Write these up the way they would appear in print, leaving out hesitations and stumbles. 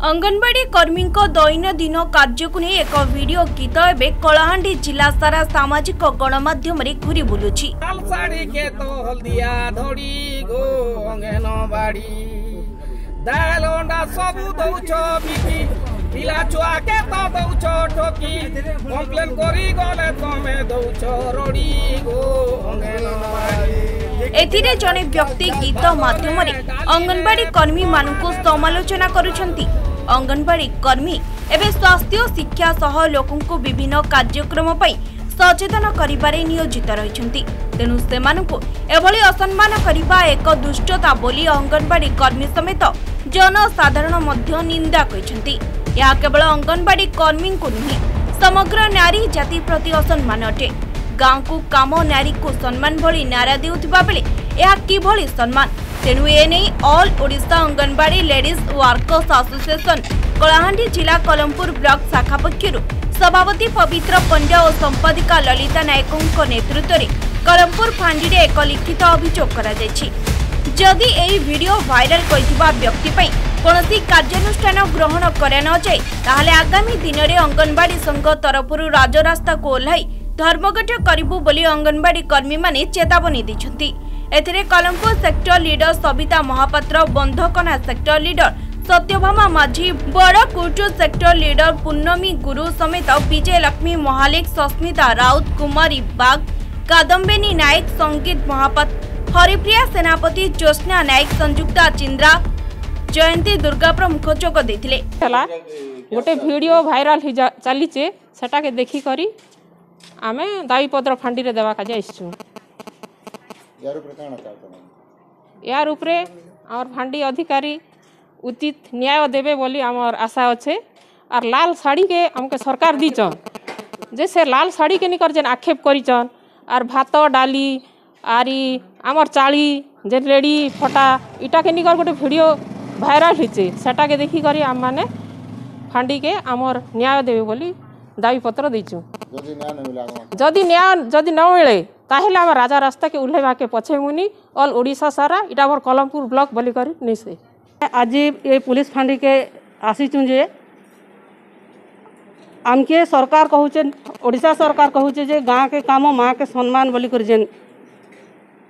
अंगनवाड़ी कर्मी दैनंदिन कार्य को नहीं एक वीडियो गीत एवं कलाहांडी जिला सारा सामाजिक गणमाध्यम घूरी बुलुछि। एथिरे जने व्यक्ति गीत माध्यम अंगनवाड़ी कर्मी मानकु समालोचना करुछंती। अंगनवाड़ी कर्मी एवं स्वास्थ्य शिक्षा सह लोकंकु विभिन्न कार्यक्रम पई सचेतन करिबारे नियोजित रहिछंती। तेणु सेमानकु एभली असम्मान करिबा एक दुष्टता बोली अंगनवाड़ी कर्मी समेत जनसाधारण मध्य निंदा करिछंती। या केवल अंगनवाड़ी कर्मी को नहीं समग्र नारी जाति प्रति असम्मान अटे। गाँव को काम नारी को सम्मान भली नारा देउथिबा बेले यह किभली सम्मान। तेणु एने all Odisha anganwadi ladies workers association Kalahandi जिला कलमपुर ब्लॉक शाखा पक्षरु सभापति पवित्र पंड्या और संपादिका ललिता नायकों नेतृत्व में कलमपुर फांडी रे एक लिखित अभियोग करा जायछि। जदि एही वीडियो वायरल करिथिबा व्यक्ति पई कोनोसी कार्यानुष्ठान ग्रहण करा न जाय ताहाले आगामी दिन रे अंगनवाड़ी संघ तरफरु राजरास्ता को ओल्हाई धर्मघट करिबु बोली अंगनवाड़ी कर्मी माने चेतावनी दैछंती। एथिरे Kalampur sector leader Sabita Mahapatra, Bandhakana sector leader Satyabhama Majhi, Badakutu sector leader पूर्णमी गुरु समेत विजय लक्ष्मी महालिक, सस्मिता राउत, कुमारी बाग, कादम्बिनी नायक, संगीत महापात्र, हरिप्रिया सेनापति, ज्योत्स्ना नायक, संयुक्ता चिंद्रा, जयंती दुर्गा प्रमुख जोग देथिले। गोटे वीडियो वायरल चली सेटा के देखी करी आमे दावी पत्र फांडी रे देवा का जाइछु। यार उपरे और फांडी अधिकारी उचित न्याय देवे बोली आमर आशा अच्छे। और लाल साड़ी के हमके सरकार दीचन जे से लाल साड़ी के निकर जेन आक्षेप करिचन और भात डाली आरी आमर चाली जे लेडी फटा इटा के निकर गोटे वीडियो वायरल होचे सेटा के देखी करी आम माने फांडी के आमर न्याय देवे बोली दावी पत्र दीचु। जदि न मिले ताहेले आम राजा रास्ता के उल्लेवा के पछे मुनी ऑल ओडिशा सारा इटा मोर कलमपुर ब्लॉक बोली करी निसे। आज ये पुलिस फांडी के आसीचु जे आमके सरकार कहूचे ओडिशा सरकार कहूचे जे गाँ के काम माँ के सम्मान बोली कर जेन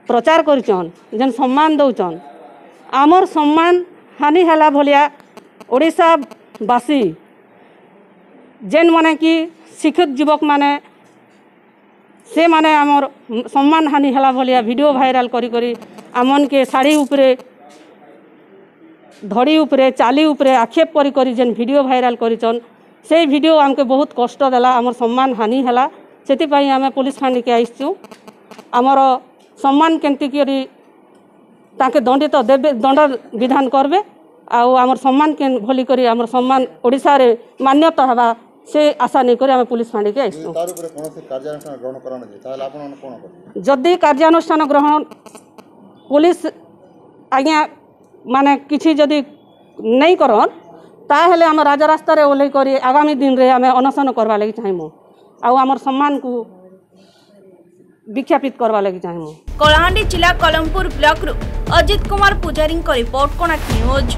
प्रचार करचन जेन सम्मान दौचन आमर सम्मान हानि हैला भलिया ओडिशा बासी जेन माने कि शिक्षित युवक माने से माने आमर सम्मान हानि हैला भलिया वीडियो वायरल करी करी आमन के साड़ी उपरे धड़ी उपरे चाली उपरे आक्षेप करी करी जेन वीडियो वायरल करिचन से वीडियो आमके बहुत कष्ट देला आमर सम्मान हानि हैला। सेति पई आमे पुलिस फांडी के आइछु आमर सम्मान केंति करी ताके दंडित देबे दंड विधान करबे आउ आमर सम्मान के भली करी आमर सम्मान ओडिसा रे मान्यता हवा से आशा नहीं करी आमे पुलिस फांडी के आइछु। जदि कार्यानुष्ठान ग्रहण पुलिस आज्ञा माने किछि जदि नहीं करन ताहेले आम राजा रास्ता रे ओल्हे करी आगामी दिन रे आमे अनशन करवा लगी चाहमु आउ आमर सम्मान को विख्यापित करवा लगी चाहमु। कलाहांडी जिला कलमपुर ब्लॉक रु अजित कुमार पुजारी रिपोर्ट कोणार्क न्यूज।